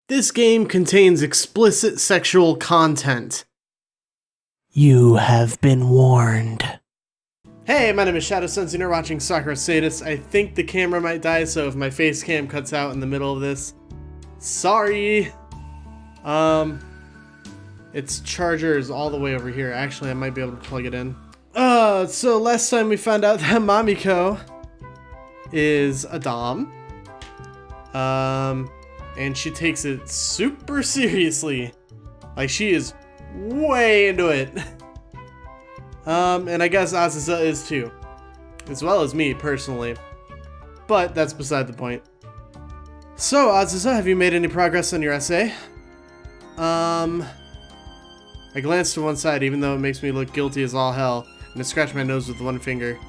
This game contains explicit sexual content. You have been warned. Hey, my name is Shadowsense and you're watching Sakura Sadist. I think the camera might die, so if my face cam cuts out in the middle of this, sorry. Its charger is all the way over here. Actually, I might be able to plug it in. So last time we found out that Mamiko is a dom. And she takes it super seriously. Like, she is way into it. And I guess Azusa is too. As well as me, personally. But that's beside the point. So, Azusa, have you made any progress on your essay? I glanced to one side, even though it makes me look guilty as all hell, and I scratched my nose with one finger.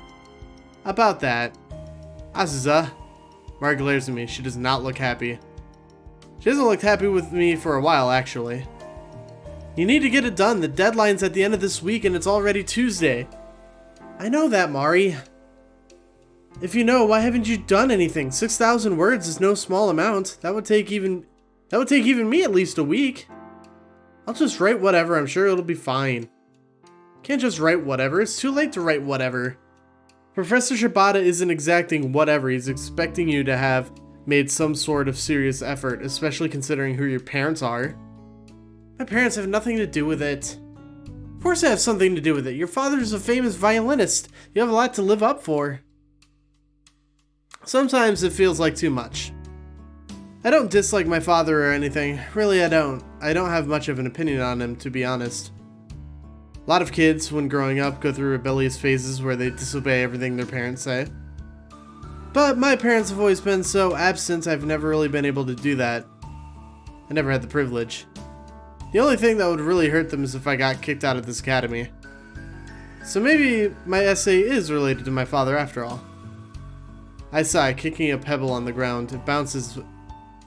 About that. Azusa. Mari glares at me. She does not look happy. She hasn't looked happy with me for a while, actually. You need to get it done. The deadline's at the end of this week and it's already Tuesday. I know that, Mari. If you know, why haven't you done anything? 6,000 words is no small amount. That would take even me at least a week. I'll just write whatever. I'm sure it'll be fine. Can't just write whatever. It's too late to write whatever. Professor Shibata isn't exacting whatever. He's expecting you to have made some sort of serious effort, especially considering who your parents are. My parents have nothing to do with it. Of course they have something to do with it. Your father's a famous violinist. You have a lot to live up for. Sometimes it feels like too much. I don't dislike my father or anything. Really, I don't. I don't have much of an opinion on him, to be honest. A lot of kids, when growing up, go through rebellious phases where they disobey everything their parents say. But my parents have always been so absent, I've never really been able to do that. I never had the privilege. The only thing that would really hurt them is if I got kicked out of this academy. So maybe my essay is related to my father after all. I sigh, kicking a pebble on the ground. It bounces,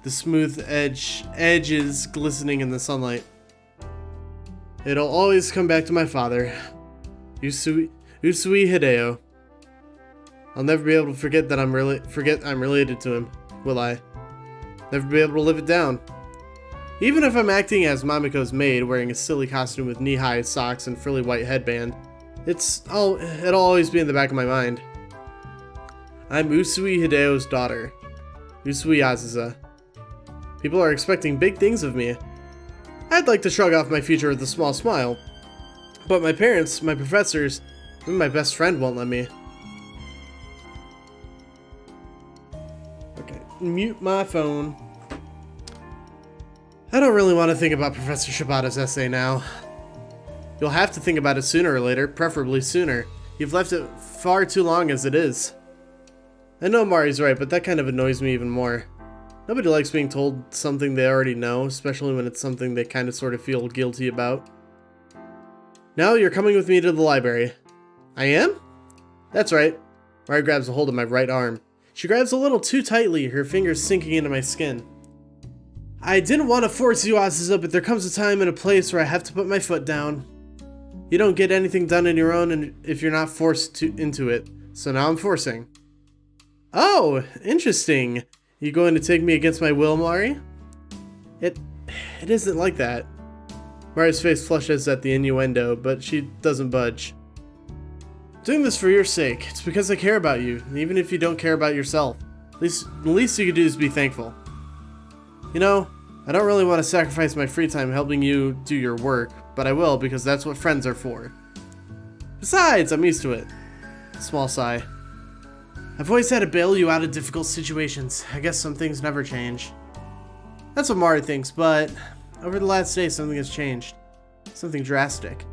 the smooth edges glistening in the sunlight. It'll always come back to my father, Usui Hideo. I'll never be able to forget that I'm related to him, will I? Never be able to live it down. Even if I'm acting as Mamiko's maid, wearing a silly costume with knee-high socks and frilly white headband, it'll always be in the back of my mind. I'm Usui Hideo's daughter, Usui Azusa. People are expecting big things of me. I'd like to shrug off my future with a small smile, but my parents, my professors, even my best friend won't let me. Okay, mute my phone. I don't really want to think about Professor Shibata's essay now. You'll have to think about it sooner or later, preferably sooner. You've left it far too long as it is. I know Mari's right, but that kind of annoys me even more. Nobody likes being told something they already know, especially when it's something they kind of sort of feel guilty about. Now you're coming with me to the library. I am? That's right. Mari grabs a hold of my right arm. She grabs a little too tightly, her fingers sinking into my skin. I didn't want to force you, Azusa, but there comes a time and a place where I have to put my foot down. You don't get anything done on your own if you're not forced into it, so now I'm forcing. Oh, interesting. You going to take me against my will, Mari? It isn't like that. Mari's face flushes at the innuendo, but she doesn't budge. I'm doing this for your sake. It's because I care about you, even if you don't care about yourself. The least you could do is be thankful. You know, I don't really want to sacrifice my free time helping you do your work, but I will because that's what friends are for. Besides, I'm used to it. Small sigh. I've always had to bail you out of difficult situations. I guess some things never change. That's what Mari thinks, but over the last day something has changed. Something drastic.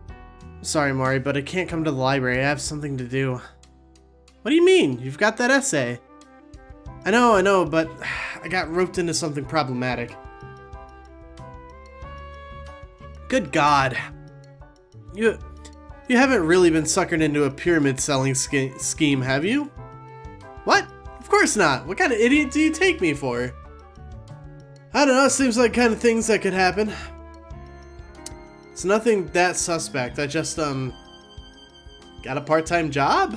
I'm sorry, Mari, but I can't come to the library. I have something to do. What do you mean? You've got that essay. I know, but I got roped into something problematic. Good God. You haven't really been suckered into a pyramid selling scheme, have you? What? Of course not. What kind of idiot do you take me for? I don't know, it seems like kind of things that could happen. It's nothing that suspect. I just, got a part-time job?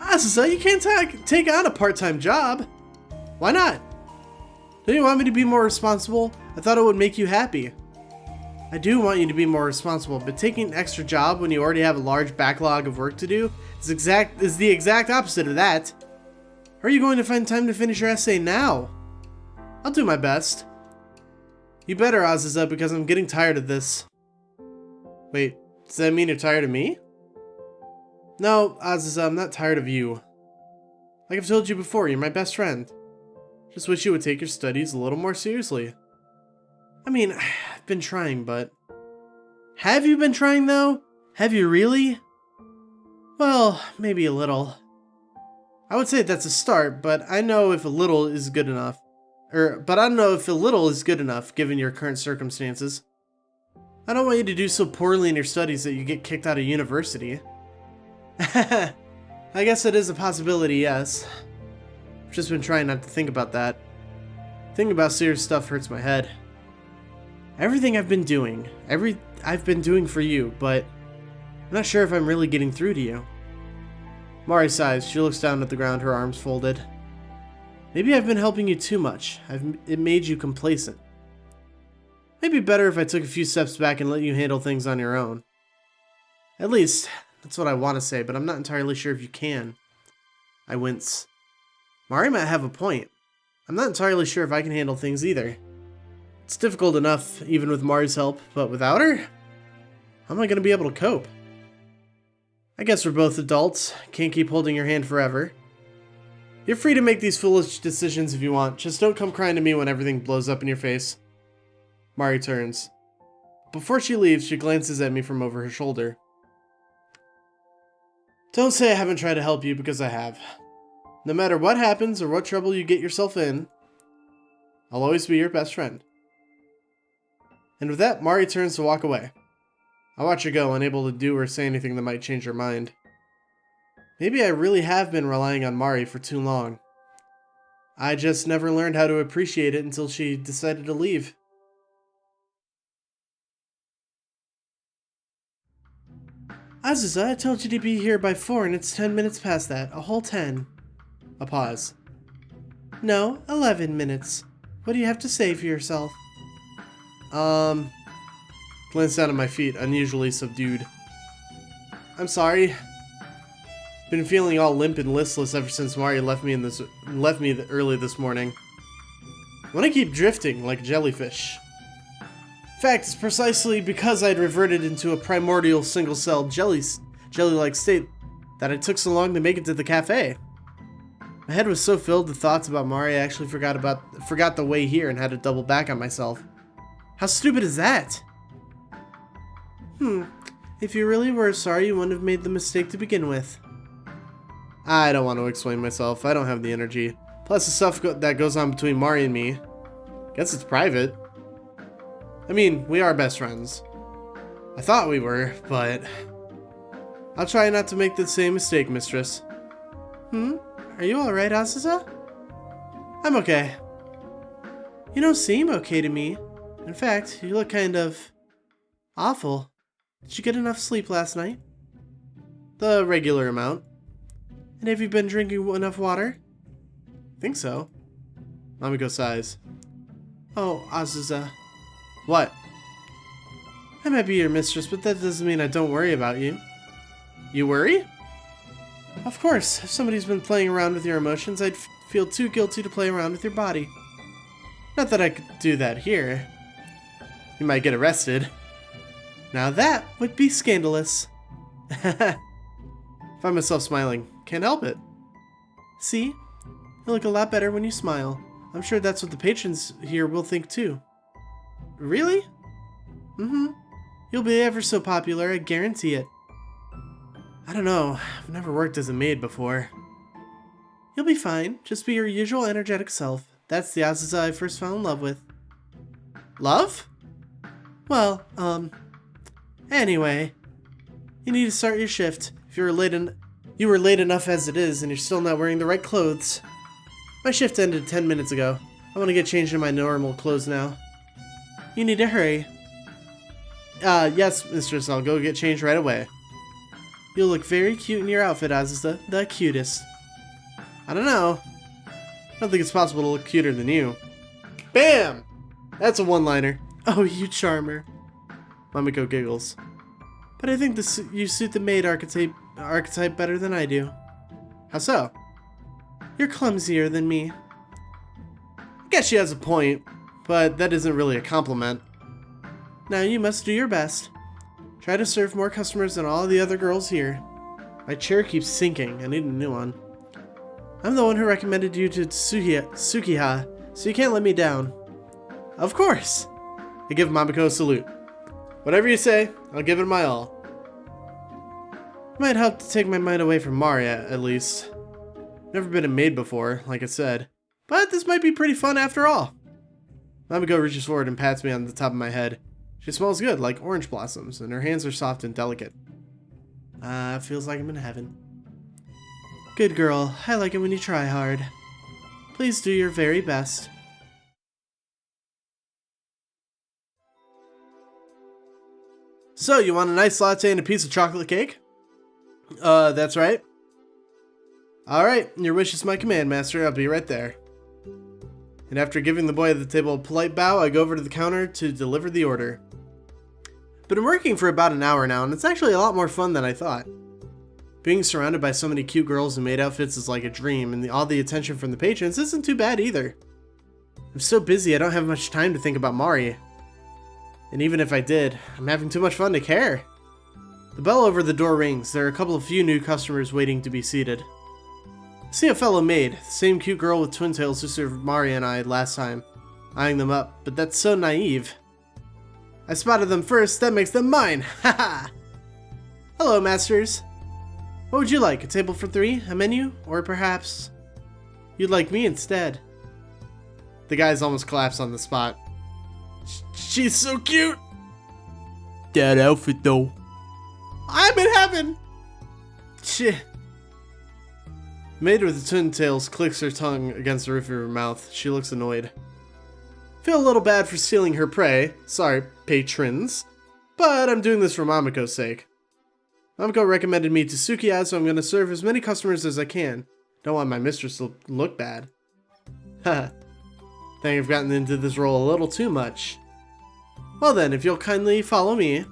Azusa, you can't take on a part-time job. Why not? Don't you want me to be more responsible? I thought it would make you happy. I do want you to be more responsible, but taking an extra job when you already have a large backlog of work to do is the exact opposite of that. How are you going to find time to finish your essay now? I'll do my best. You better, Azusa, because I'm getting tired of this. Wait, does that mean you're tired of me? No, Azusa, I'm not tired of you. Like I've told you before, you're my best friend. Just wish you would take your studies a little more seriously. I mean, I've been trying, but... Have you been trying, though? Have you really? Well, maybe a little. I would say that's a start, but I know if a little is good enough. But I don't know if a little is good enough, given your current circumstances. I don't want you to do so poorly in your studies that you get kicked out of university. I guess it is a possibility, yes. I've just been trying not to think about that. Thinking about serious stuff hurts my head. Everything I've been doing for you, but I'm not sure if I'm really getting through to you. Mari sighs. She looks down at the ground, her arms folded. Maybe I've been helping you too much. It made you complacent. Maybe better if I took a few steps back and let you handle things on your own. At least, that's what I want to say, but I'm not entirely sure if you can. I wince. Mari might have a point. I'm not entirely sure if I can handle things either. It's difficult enough, even with Mari's help, but without her? How am I going to be able to cope? I guess we're both adults. Can't keep holding your hand forever. You're free to make these foolish decisions if you want. Just don't come crying to me when everything blows up in your face. Mari turns. Before she leaves, she glances at me from over her shoulder. Don't say I haven't tried to help you, because I have. No matter what happens or what trouble you get yourself in, I'll always be your best friend. And with that, Mari turns to walk away. I watch her go, unable to do or say anything that might change her mind. Maybe I really have been relying on Mari for too long. I just never learned how to appreciate it until she decided to leave. Azusa, I told you to be here by 4 and it's 10 minutes past that. A whole 10. A pause. No, 11 minutes. What do you have to say for yourself? Glance down at my feet, unusually subdued. I'm sorry. Been feeling all limp and listless ever since Mari left me early this morning. I want to keep drifting like a jellyfish. In fact, it's precisely because I'd reverted into a primordial single-celled jelly-like state that it took so long to make it to the cafe. My head was so filled with thoughts about Mari, I actually forgot the way here and had to double back on myself. How stupid is that? If you really were sorry, you wouldn't have made the mistake to begin with. I don't want to explain myself. I don't have the energy. Plus, the stuff that goes on between Mari and me. Guess it's private. I mean, we are best friends. I thought we were, but... I'll try not to make the same mistake, mistress. Are you alright, Azusa? I'm okay. You don't seem okay to me. In fact, you look kind of... awful. Did you get enough sleep last night? The regular amount. And have you been drinking enough water? Think so. Mamiko sighs. Oh, Azusa. What? I might be your mistress, but that doesn't mean I don't worry about you. You worry? Of course. If somebody's been playing around with your emotions, I'd feel too guilty to play around with your body. Not that I could do that here. You might get arrested. Now that would be scandalous. Find myself smiling. Can't help it. See? You look a lot better when you smile. I'm sure that's what the patrons here will think too. Really? You'll be ever so popular, I guarantee it. I don't know. I've never worked as a maid before. You'll be fine. Just be your usual energetic self. That's the Azusa I first fell in love with. Love? Well, anyway. You need to start your shift. If you were late enough as it is, and you're still not wearing the right clothes. My shift ended 10 minutes ago. I want to get changed in my normal clothes now. You need to hurry. Yes, mistress, I'll go get changed right away. You'll look very cute in your outfit, Azusa. The cutest. I don't know. I don't think it's possible to look cuter than you. Bam! That's a one-liner. Oh, you charmer. Mamiko giggles. But I think you suit the maid archetype better than I do. How so? You're clumsier than me. I guess she has a point, but that isn't really a compliment. Now you must do your best. Try to serve more customers than all the other girls here. My chair keeps sinking. I need a new one. I'm the one who recommended you to Tsukiha, so you can't let me down. Of course! I give Mamiko a salute. Whatever you say, I'll give it my all. Might help to take my mind away from Maria, at least. Never been a maid before, like I said. But this might be pretty fun after all. Mamiko reaches forward and pats me on the top of my head. She smells good, like orange blossoms, and her hands are soft and delicate. Feels like I'm in heaven. Good girl. I like it when you try hard. Please do your very best. So, you want a nice latte and a piece of chocolate cake? That's right. Alright, your wish is my command, Master. I'll be right there. And after giving the boy at the table a polite bow, I go over to the counter to deliver the order. Been working for about an hour now, and it's actually a lot more fun than I thought. Being surrounded by so many cute girls in maid outfits is like a dream, and all the attention from the patrons isn't too bad either. I'm so busy I don't have much time to think about Mari. And even if I did, I'm having too much fun to care. The bell over the door rings. There are a couple of few new customers waiting to be seated. I see a fellow maid, the same cute girl with twin tails who served Mari and I last time, eyeing them up, but that's so naive. I spotted them first, that makes them mine! Haha! Hello, masters. What would you like? A table for 3? A menu? Or perhaps you'd like me instead? The guys almost collapse on the spot. She's so cute! That outfit though. I'm in heaven! Shit. Maid with the twin tails clicks her tongue against the roof of her mouth. She looks annoyed. Feel a little bad for stealing her prey. Sorry, patrons. But I'm doing this for Mamiko's sake. Mamiko recommended me to Tsukiha, so I'm going to serve as many customers as I can. Don't want my mistress to look bad. Haha. Think I've gotten into this role a little too much. Well then, if you'll kindly follow me.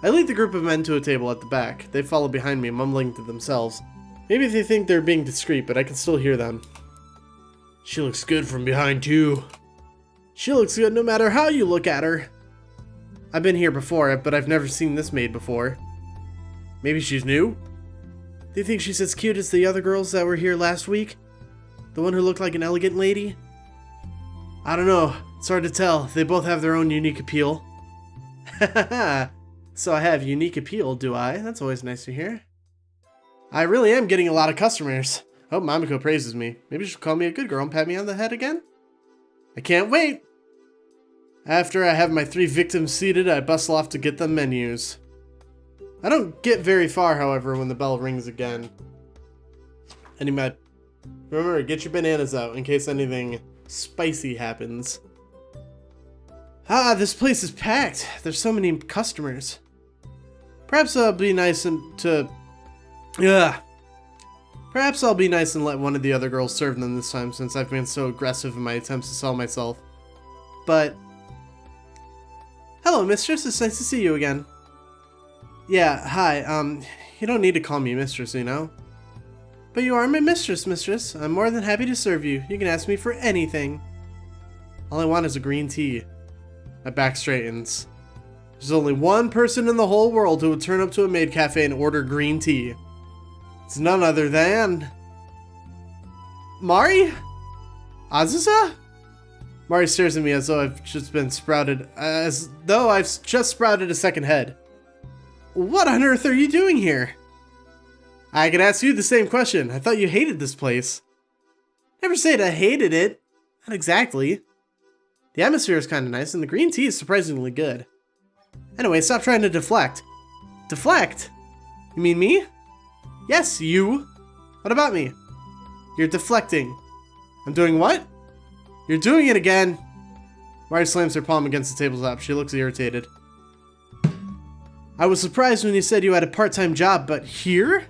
I lead the group of men to a table at the back. They follow behind me, mumbling to themselves. Maybe they think they're being discreet, but I can still hear them. She looks good from behind too. She looks good no matter how you look at her. I've been here before, but I've never seen this maid before. Maybe she's new? Do you think she's as cute as the other girls that were here last week? The one who looked like an elegant lady? I don't know. It's hard to tell. They both have their own unique appeal. Hahaha. So I have unique appeal, do I? That's always nice to hear. I really am getting a lot of customers. Oh, Mamiko praises me. Maybe she'll call me a good girl and pat me on the head again? I can't wait! After I have my 3 victims seated, I bustle off to get them menus. I don't get very far, however, when the bell rings again. Remember, get your bananas out in case anything spicy happens. Ah, this place is packed. There's so many customers. Perhaps I'll be nice and Perhaps I'll be nice and let one of the other girls serve them this time, since I've been so aggressive in my attempts to sell myself. But hello, mistress. It's nice to see you again. Yeah, hi. You don't need to call me mistress, you know. But you are my mistress. I'm more than happy to serve you. You can ask me for anything. All I want is a green tea. My back straightens. There's only one person in the whole world who would turn up to a maid cafe and order green tea. It's none other than Mari? Azusa? Mari stares at me as though I've just sprouted a second head. What on earth are you doing here? I could ask you the same question. I thought you hated this place. Never said I hated it. Not exactly. The atmosphere is kind of nice, and the green tea is surprisingly good. Anyway, stop trying to deflect. Deflect? You mean me? Yes, you. What about me? You're deflecting. I'm doing what? You're doing it again. Mari slams her palm against the tabletop. She looks irritated. I was surprised when you said you had a part-time job, but here?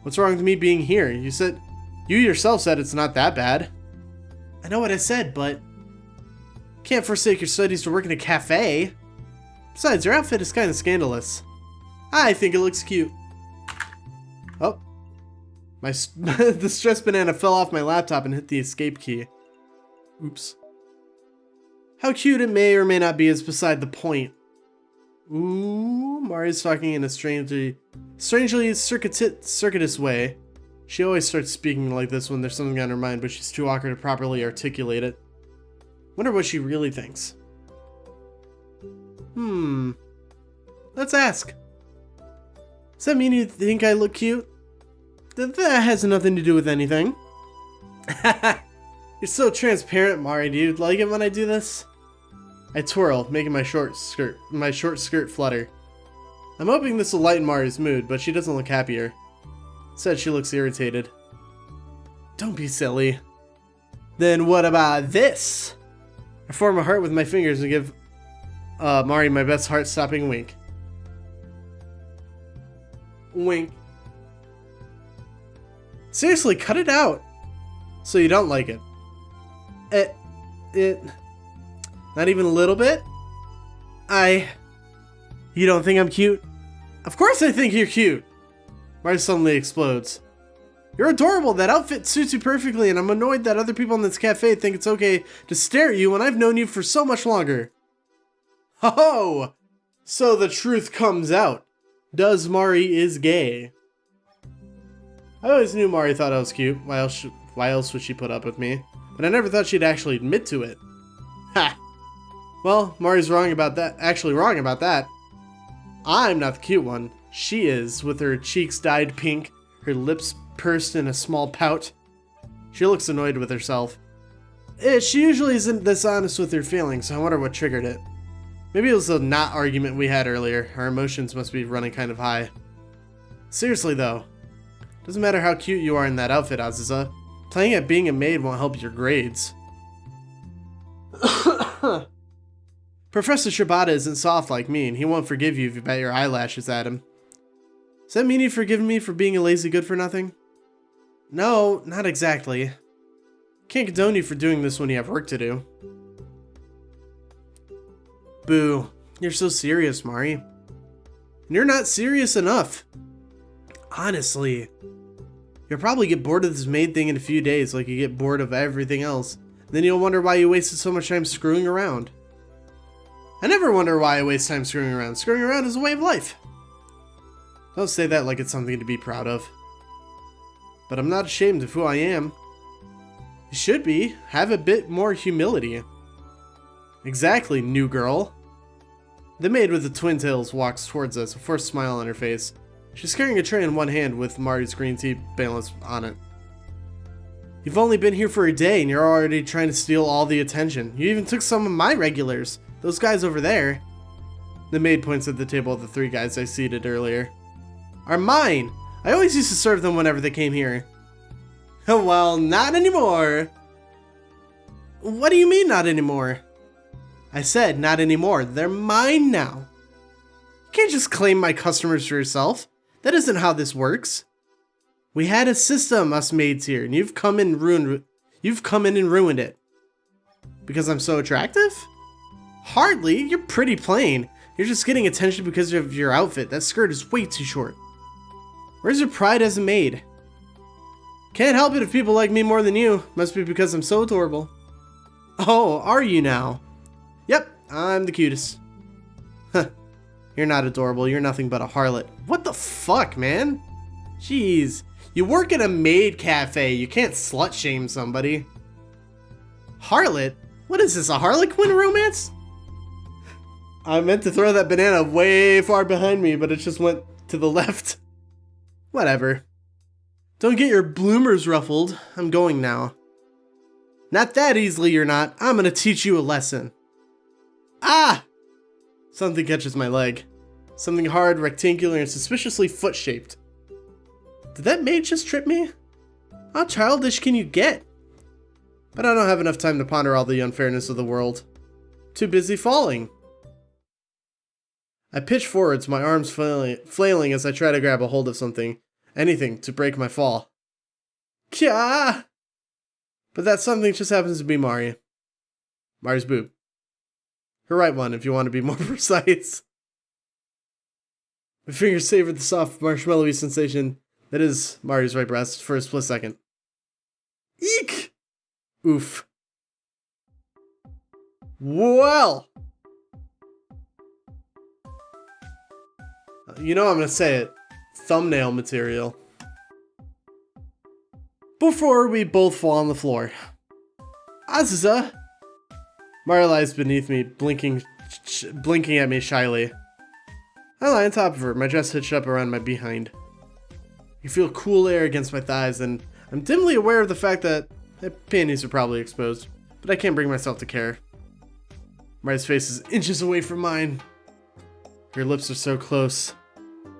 What's wrong with me being here? You yourself said it's not that bad. I know what I said, but can't forsake your studies to work in a cafe. Besides, your outfit is kind of scandalous. I think it looks cute. Oh. The stress banana fell off my laptop and hit the escape key. Oops. How cute it may or may not be is beside the point. Ooh, Mari's talking in a strangely circuitous way. She always starts speaking like this when there's something on her mind, but she's too awkward to properly articulate it. Wonder what she really thinks. Let's ask. Does that mean you think I look cute? That has nothing to do with anything. You're so transparent, Mari. Do you like it when I do this? I twirl, making my short skirt flutter. I'm hoping this will lighten Mari's mood, but she doesn't look happier. Instead, she looks irritated. Don't be silly. Then what about this? I form a heart with my fingers and give Mari my best heart-stopping wink. Wink. Seriously, cut it out. So you don't like it. Not even a little bit? You don't think I'm cute? Of course I think you're cute. Mari suddenly explodes. You're adorable. That outfit suits you perfectly, and I'm annoyed that other people in this cafe think it's okay to stare at you when I've known you for so much longer. Ho-ho! So the truth comes out. Does Mari is gay? I always knew Mari thought I was cute. Why else would she put up with me? But I never thought she'd actually admit to it. Ha! Well, Mari's wrong about that. Actually wrong about that. I'm not the cute one. She is, with her cheeks dyed pink, her lips pursed in a small pout. She looks annoyed with herself. She usually isn't this honest with her feelings, so I wonder what triggered it. Maybe it was the not argument we had earlier. Our emotions must be running kind of high. Seriously though, doesn't matter how cute you are in that outfit, Aziza. Playing at being a maid won't help your grades. Professor Shibata isn't soft like me, and he won't forgive you if you bat your eyelashes at him. Does that mean you've forgiven me for being a lazy good-for-nothing? No, not exactly. Can't condone you for doing this when you have work to do. Boo. You're so serious, Mari. And you're not serious enough. Honestly. You'll probably get bored of this maid thing in a few days like you get bored of everything else. Then you'll wonder why you wasted so much time screwing around. I never wonder why I waste time screwing around. Screwing around is a way of life. Don't say that like it's something to be proud of. But I'm not ashamed of who I am. You should be. Have a bit more humility. Exactly, new girl. The maid with the twin tails walks towards us, a forced smile on her face. She's carrying a tray in one hand with Mari's green tea balance on it. You've only been here for a day and you're already trying to steal all the attention. You even took some of my regulars. Those guys over there. The maid points at the table of the three guys I seated earlier. Are mine. I always used to serve them whenever they came here. Well, not anymore. What do you mean not anymore? I said not anymore. They're mine now. You can't just claim my customers for yourself. That isn't how this works. We had a system, us maids here, and you've come in and ruined it. Because I'm so attractive? Hardly. You're pretty plain. You're just getting attention because of your outfit. That skirt is way too short. Where's your pride as a maid? Can't help it if people like me more than you. Must be because I'm so adorable. Oh, are you now? Yep, I'm the cutest. Huh. You're not adorable. You're nothing but a harlot. What the fuck, man? Jeez. You work in a maid cafe. You can't slut shame somebody. Harlot? What is this, a Harlequin romance? I meant to throw that banana way far behind me, but it just went to the left. Whatever. Don't get your bloomers ruffled. I'm going now. Not that easily, you're not. I'm gonna teach you a lesson. Ah! Something catches my leg. Something hard, rectangular, and suspiciously foot-shaped. Did that maid just trip me? How childish can you get? But I don't have enough time to ponder all the unfairness of the world. Too busy falling. I pitch forwards, my arms flailing as I try to grab a hold of something. Anything to break my fall. Kya! But that something just happens to be Mari. Mari's boob. Her right one, if you want to be more precise. My fingers savored the soft marshmallowy sensation that is Mari's right breast for a split second. Eek! Oof. Well! You know I'm gonna say it. Thumbnail material. Before we both fall on the floor. Azusa! Mari lies beneath me, blinking at me shyly. I lie on top of her, my dress hitched up around my behind. You feel cool air against my thighs, and I'm dimly aware of the fact that my panties are probably exposed, but I can't bring myself to care. Mari's face is inches away from mine. Her lips are so close.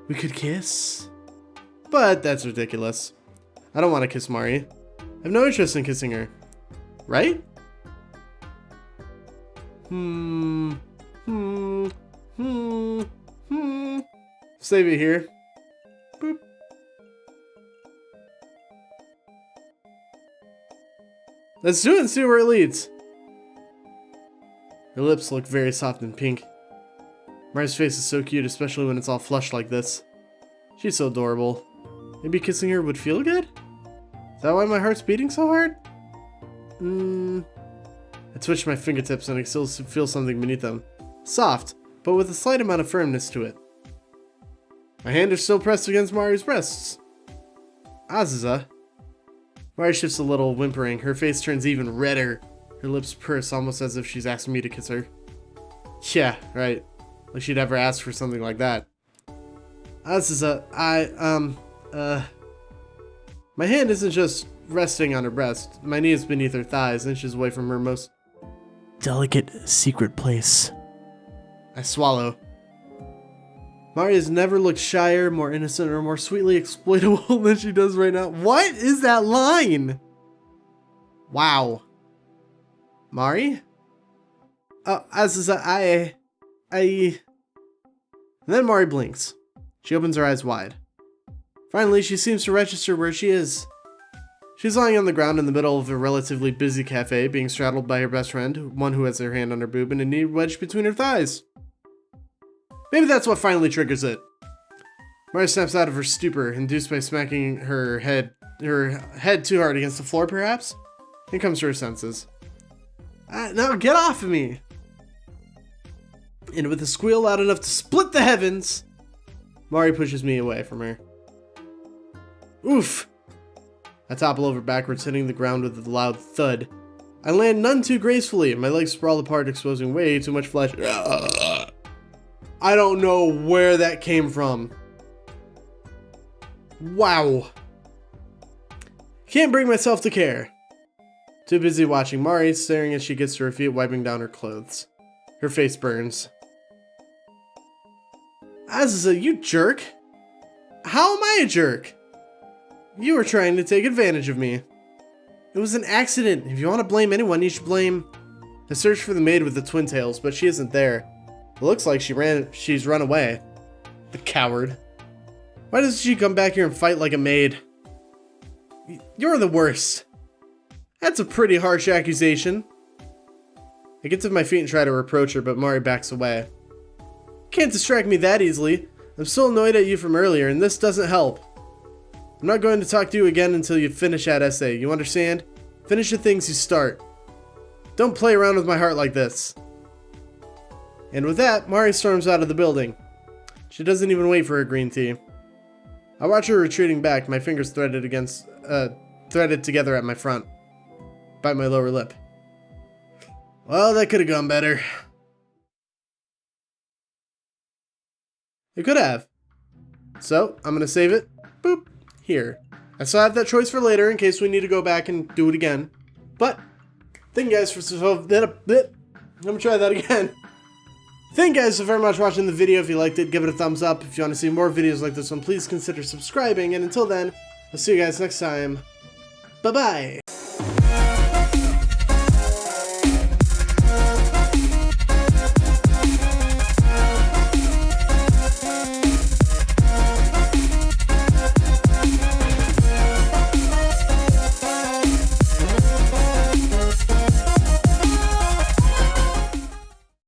We could kiss? But that's ridiculous. I don't want to kiss Mari. I have no interest in kissing her. Right? Save it here. Boop. Let's do it and see where it leads. Her lips look very soft and pink. Mari's face is so cute, especially when it's all flushed like this. She's so adorable. Maybe kissing her would feel good? Is that why my heart's beating so hard? I twitch my fingertips and I still feel something beneath them. Soft, but with a slight amount of firmness to it. My hand is still pressed against Mari's breasts. Azusa. Mari shifts a little, whimpering. Her face turns even redder. Her lips purse, almost as if she's asking me to kiss her. Yeah, right. Like she'd ever ask for something like that. Azusa, my hand isn't just resting on her breast. My knee is beneath her thighs, inches away from her most delicate secret place. I swallow. Mari has never looked shyer, more innocent, or more sweetly exploitable than she does right now. What is that line? Wow. Mari? Oh, Azusa, and then Mari blinks. She opens her eyes wide. Finally, she seems to register where she is. She's lying on the ground in the middle of a relatively busy cafe, being straddled by her best friend, one who has her hand on her boob and a knee wedged between her thighs. Maybe that's what finally triggers it. Mari snaps out of her stupor, induced by smacking her head too hard against the floor, perhaps, and comes to her senses. Now get off of me! And with a squeal loud enough to split the heavens, Mari pushes me away from her. Oof! I topple over backwards, hitting the ground with a loud thud. I land none too gracefully, and my legs sprawl apart, exposing way too much flesh. I don't know where that came from. Wow. Can't bring myself to care. Too busy watching Mari, staring as she gets to her feet, wiping down her clothes. Her face burns. Azusa, you jerk. How am I a jerk? You were trying to take advantage of me. It was an accident. If you want to blame anyone, you should blame... I searched for the maid with the twin tails, but she isn't there. It looks like she's run away. The coward. Why doesn't she come back here and fight like a maid? You're the worst. That's a pretty harsh accusation. I get to my feet and try to reproach her, but Mari backs away. Can't distract me that easily. I'm still annoyed at you from earlier, and this doesn't help. I'm not going to talk to you again until you finish that essay, you understand? Finish the things you start. Don't play around with my heart like this. And with that, Mari storms out of the building. She doesn't even wait for her green tea. I watch her retreating back, my fingers threaded together at my front. Bite my lower lip. Well, that could have gone better. It could have. So, I'm gonna save it. Boop. Here. I still have that choice for later in case we need to go back and do it again. But, thank you guys for I'm gonna try that again. Thank you guys so very much for watching the video. If you liked it, give it a thumbs up. If you want to see more videos like this one, please consider subscribing. And until then, I'll see you guys next time. Bye-bye.